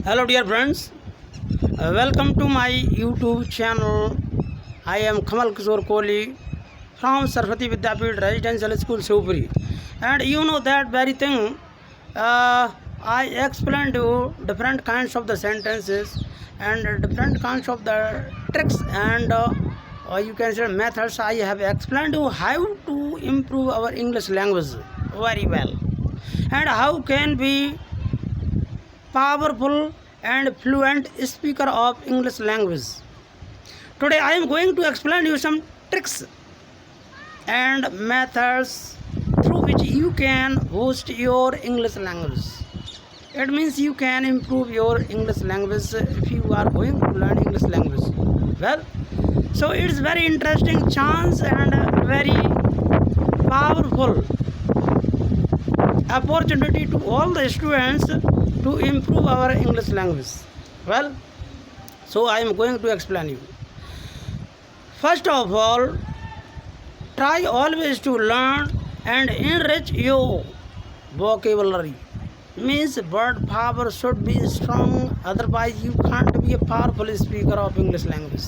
Hello dear friends, welcome to my YouTube channel. I am Kamal Kishore Kohli from Saraswati Vidyapeeth Residential School Shivpuri, and you know that very thing. I explained you different kinds of the sentences and different kinds of the tricks and you can say methods. I have explained you how to improve our English language very well and how can we powerful and fluent speaker of English language. Today I am going to explain you some tricks and methods through which you can boost your English language. It means you can improve your English language if you are going to learn English language. Well, so it's very interesting chance and very powerful opportunity to all the students to improve our English language. Well, so I am going to explain you. First of all, try always to learn and enrich your vocabulary. Means word power should be strong, otherwise you can't be a powerful speaker of English language.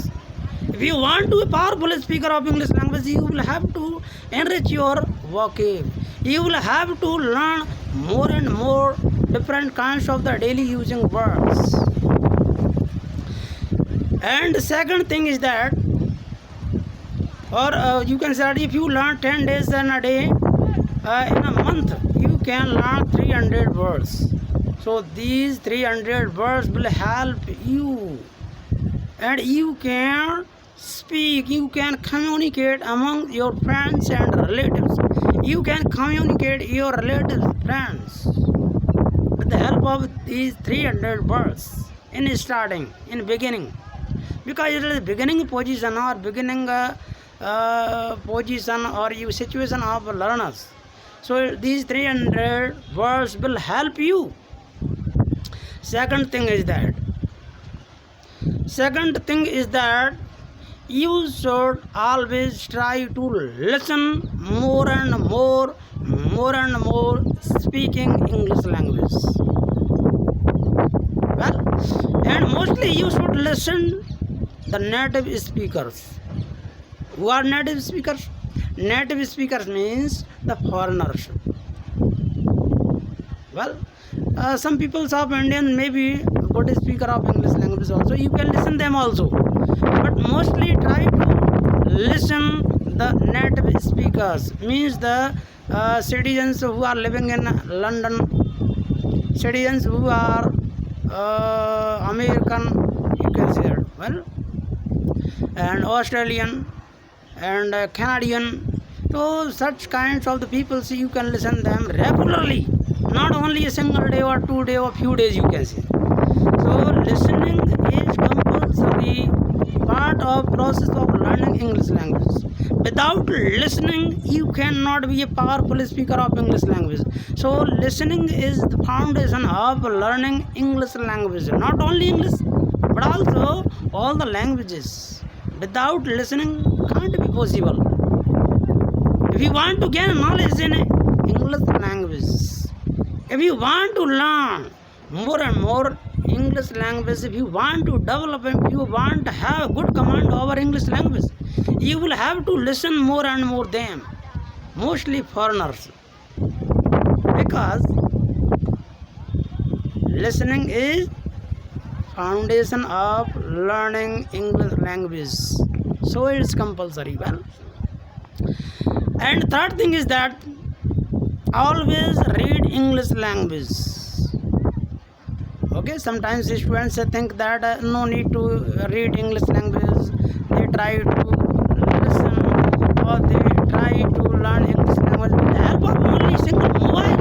If you want to be a powerful speaker of English language, you will have to enrich your vocab. You will have to learn more and more different kinds of the daily using words. And the second thing is that, or you can say that if you learn 10 days in a day, in a month, you can learn 300 words. So these 300 words will help you, and you can speak, you can communicate among your friends and relatives. You can communicate your relatives, friends with the help of these 300 words in starting, in beginning, because it is beginning position or beginning position or you situation of learners. So these 300 words will help you. Second thing is that you should always try to listen more and more speaking English language. Well, and mostly you should listen the native speakers. Who are native speakers? Native speakers means the foreigners. Well, some people of Indian may be good speaker of English language also. You can listen them also, but mostly try to listen the native speakers. Means the citizens who are living in London, citizens who are American, you can say that. Well, and Australian and Canadian. So such kinds of the people, so you can listen them regularly, not only a single day or 2 days or few days, you can say. So listening is compulsory part of process of learning English language. Without listening, you cannot be a powerful speaker of English language. So listening is the foundation of learning English language. Not only English, but also all the languages. Without listening, can't be possible. If you want to gain knowledge in English language, if you want to learn more and more English language, if you want to develop, if you want to have good command over English language, you will have to listen more and more them, mostly foreigners, because listening is foundation of learning English language. So it's compulsory. Well, and third thing is that always read English language. Okay, sometimes students think that no need to read English language. They try to listen or they try to learn English language with the help of only single mobile.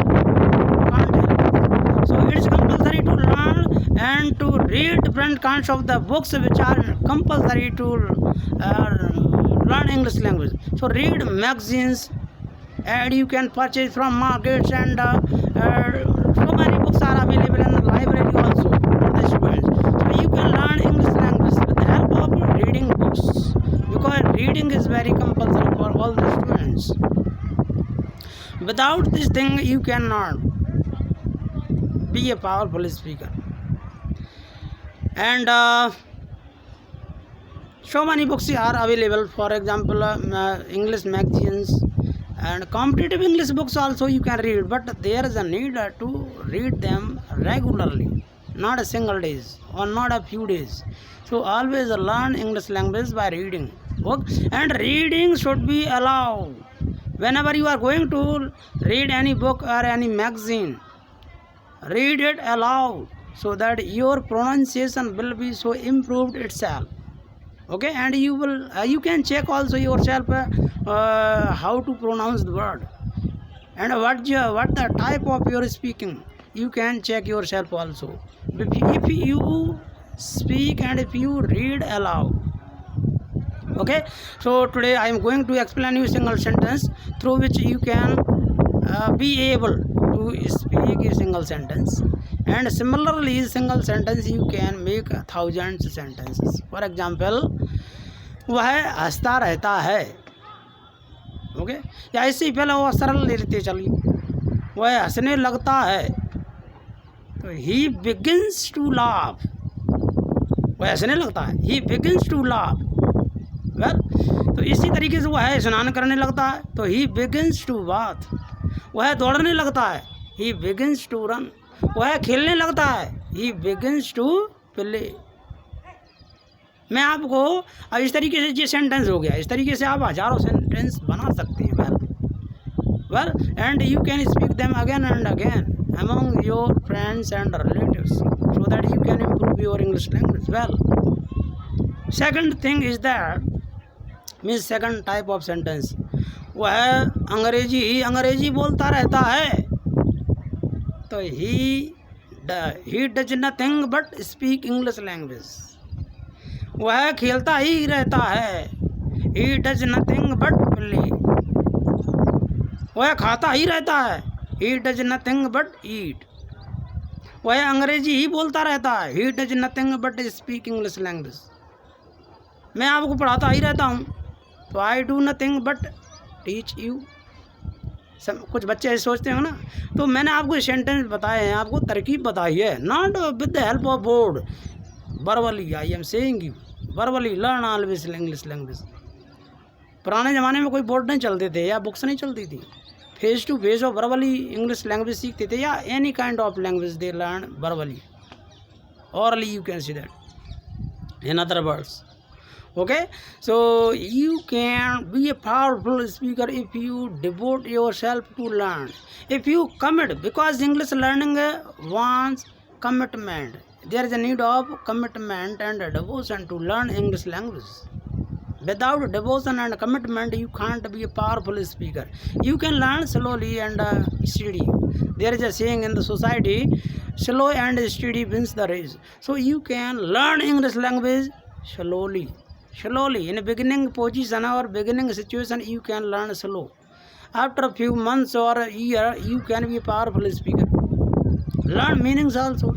Can't help. So it is compulsory to learn and to read different kinds of the books which are compulsory to learn English language. So read magazines, and you can purchase from markets, and so many books are available in the library also for the students. So you can learn English language with the help of reading books, because reading is very compulsory for all the students. Without this thing, you cannot be a powerful speaker. and so many books are available. For example, English magazines and competitive English books also you can read, but there is a need to read them regularly, not a single days or not a few days. So always learn English language by reading book, and reading should be allowed. Whenever you are going to read any book or any magazine, read it aloud so that your pronunciation will be so improved itself. Okay, and you can check also yourself how to pronounce the word and what the type of your speaking. You can check yourself also if you speak and if you read aloud. Okay, so today I am going to explain you single sentence through which you can be able to speak a single sentence, and similarly single sentence you can make thousands sentences. For example, वह हंसता रहता है. Okay, या ऐसे ही पहले वो सरल लेते चलिए. वह हंसने लगता है, तो ही बिगिंस टू लाफ. वह हंसने लगता है, ही बिगिंस टू लाफ. वेल, तो इसी तरीके से वह स्नान करने लगता है, तो ही बिगिंस टू बाथ. वह दौड़ने लगता है, ही बिगिंस टू रन. वह खेलने लगता है, ही बिगिंस टू प्ले. मैं आपको अब इस तरीके से ये सेंटेंस हो गया, इस तरीके से आप हजारों सेंटेंस बना सकते हैं. Well and you can speak them again and again among your friends and relatives so that you can improve your English language. Well, second thing is that means second type of sentence, वह अंग्रेजी बोलता रहता है, तो he does nothing but speak English language. वह खेलता ही रहता है, he does nothing but play. वह खाता ही रहता है, he does nothing but eat. वह अंग्रेजी ही बोलता रहता है, he does nothing but speak English language. मैं आपको पढ़ाता ही रहता हूँ, तो I do nothing but teach you. कुछ बच्चे ऐसे सोचते हो ना, तो मैंने आपको सेंटेंस बताए हैं, आपको तरकीब बताई है, not with the help of board. Verbally I am saying you, verbally learn always English language. पुराने ज़माने में कोई बोर्ड नहीं चलते थे या बुक्स नहीं चलती थी, फेस टू फेस और वर्बली इंग्लिश लैंग्वेज सीखते थे, या any kind of language they learn verbally. orally you can see that, in other words. Okay, so you can be a powerful speaker if you devote yourself to learn, if you commit, because English learning wants commitment. There is a need of commitment and devotion to learn English language. Without devotion and commitment, you can't be a powerful speaker. You can learn slowly and steady. There is a saying in the society, slow and steady wins the race. So you can learn English language slowly. Slowly, in a beginning position or beginning situation, you can learn slow. After a few months or a year, you can be a powerful speaker. Learn meanings also.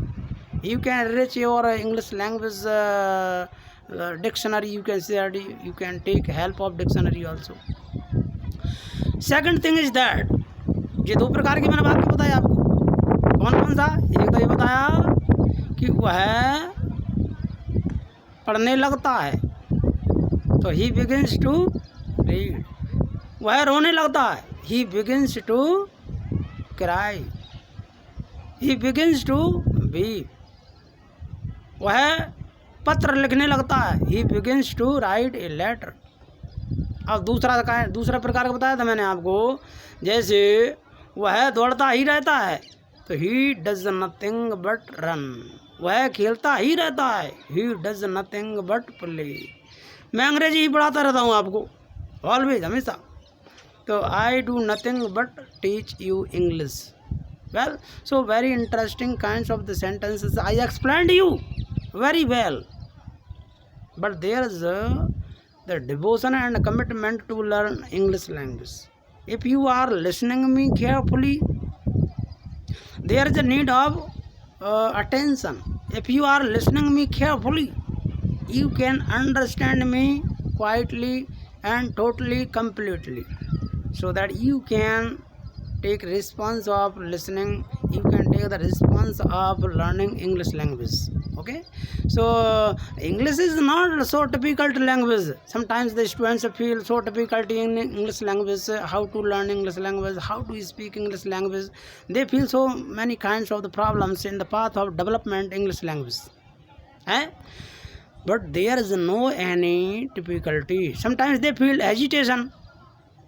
You can reach your English language dictionary. You can say that you can take help of dictionary also. Second thing is that ये दो प्रकार की मैंने बात बताया आपको. कौन कौन सा? एक तो ये बताया कि वह पढ़ने लगता है, तो he begins to read. वह रोने लगता है, he begins to cry. He begins to weep. वह पत्र लिखने लगता है, he begins to write a letter. अब दूसरा प्रकार का बताया था मैंने आपको, जैसे वह दौड़ता ही रहता है, तो he does nothing but run. वह खेलता ही रहता है, he does nothing but play. मैं अंग्रेजी ही पढ़ाता रहता हूँ आपको, ऑलवेज, हमेशा. तो I do nothing but teach you English. Well, so very interesting kinds of the sentences I explained you very well. But there is the devotion and commitment to learn English language. If you are listening me carefully, there is a need of attention. If you are listening me carefully, you can understand me quietly and totally, completely, so that you can take response of listening. You can take the response of learning English language. Okay, so English is not so difficult language. Sometimes the students feel so difficulty in English language, how to learn English language, how to speak English language. They feel so many kinds of the problems in the path of development English language. Eh? But there is no any difficulty. Sometimes they feel agitation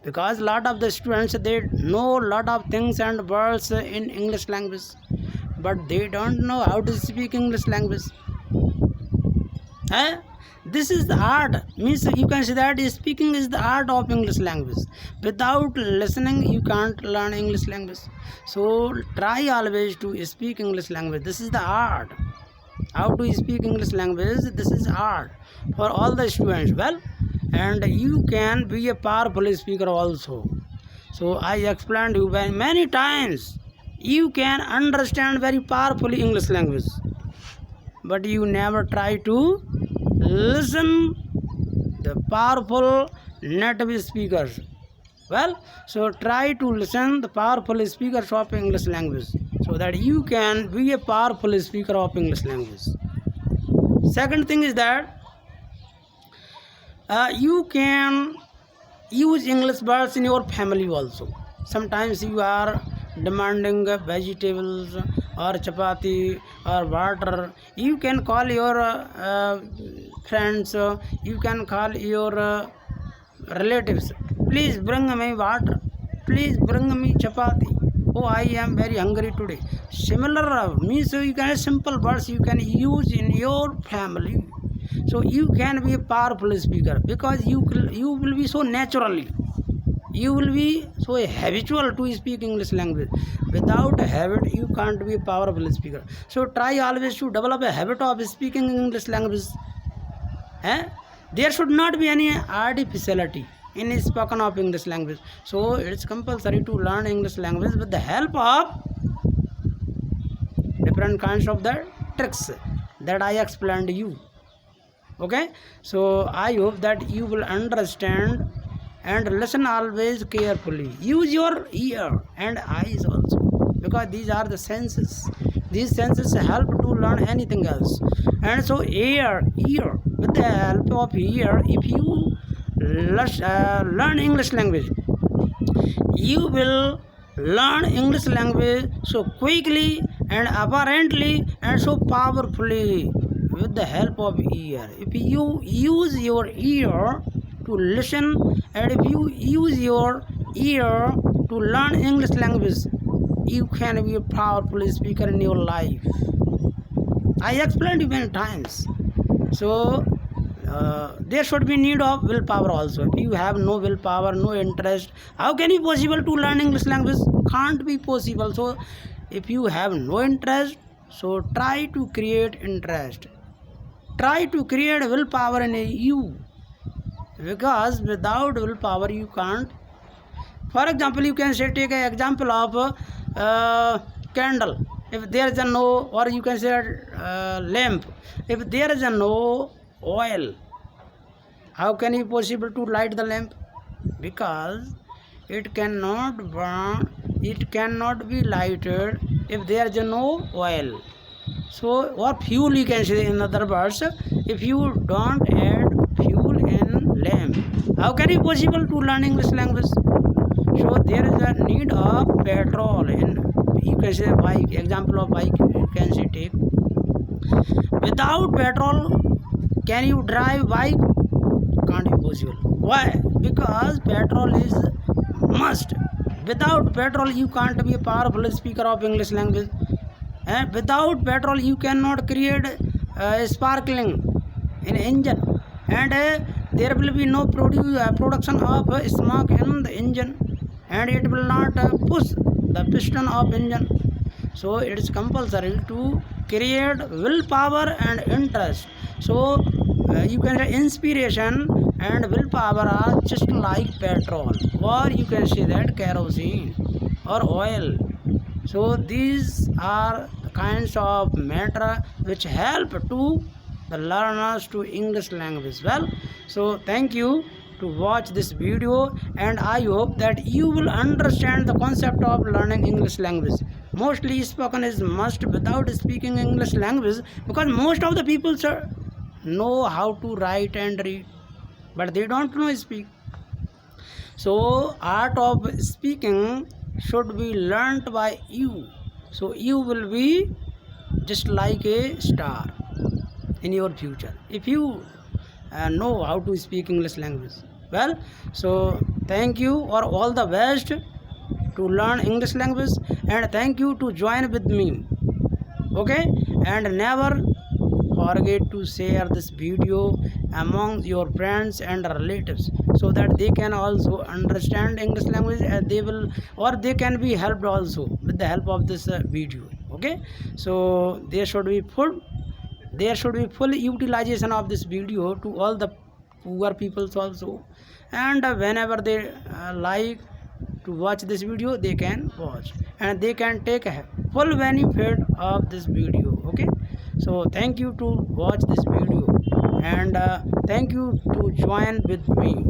because lot of the students, they know lot of things and words in English language, but they don't know how to speak English language. This is the art, means you can say that speaking is the art of English language. Without listening you can't learn English language. So try always to speak English language. This is the art. How to speak English language, this is art for all the students. Well, and you can be a powerful speaker also. So I explained you many times. You can understand very powerfully English language, but you never try to listen the powerful native speakers. Well, so try to listen the powerful speakers of English language, so that you can be a powerful speaker of English language. Second thing is that you can use English words in your family also. Sometimes you are demanding vegetables or chapati or water. You can call your friends, you can call your relatives, please bring me water, please bring me chapati, oh I am very hungry today. Similar means you can simple words you can use in your family. So you can be a powerful speaker because you will be so naturally, you will be so habitual to speak English language. Without a habit you can't be a powerful speaker. So try always to develop a habit of speaking English language. There should not be any artificiality in spoken of English language. So it's compulsory to learn English language with the help of different kinds of the tricks that I explained to you. Okay, so I hope that you will understand and listen always carefully. Use your ear and eyes also, because these are the senses. These senses help to learn anything else. And so ear, with the help of ear, if you learn English language, you will learn English language so quickly and apparently and so powerfully with the help of ear. If you use your ear to listen and if you use your ear to learn English language, you can be a powerful speaker in your life. I explained you many times. So there should be need of willpower also. If you have no willpower, no interest, how can it possible to learn English language? Can't be possible. So if you have no interest, so try to create interest. Try to create willpower in you, because without willpower you can't. For example, you can say take an example of candle. If there is a no, or you can say lamp. If there is a no oil, how can it possible to light the lamp? Because it cannot burn, it cannot be lighted if there is no oil. So, or fuel you can say in other words, if you don't add fuel in lamp, how can it possible to learn English language? So there is a need of petrol in, you can say bike, example of bike you can say take. Without petrol, can you drive bike? Can't be possible. Why? Because petrol is must. Without petrol you can't be a powerful speaker of English language. And without petrol you cannot create sparkling in engine, and there will be no production of smoke in the engine, and it will not push the piston of engine. So it is compulsory to create willpower and interest. So you can say inspiration and willpower are just like petrol, or you can say that kerosene or oil. So these are the kinds of matter which help to the learners to English language. Well, so thank you to watch this video, and I hope that you will understand the concept of learning English language. mostly spoken is must without speaking English language, because most of the people know how to write and read, but they don't know speak. So art of speaking should be learnt by you. So you will be just like a star in your future if you know how to speak English language well. So thank you, or all the best to learn English language, and thank you to join with me. Okay, and never forget to share this video among your friends and relatives, so that they can also understand English language, and they will, or they can be helped also with the help of this video. Okay, so there should be full utilization of this video to all the poor peoples also, and whenever they like to watch this video, they can watch and they can take a full benefit of this video. Okay, so thank you to watch this video, and thank you to join with me.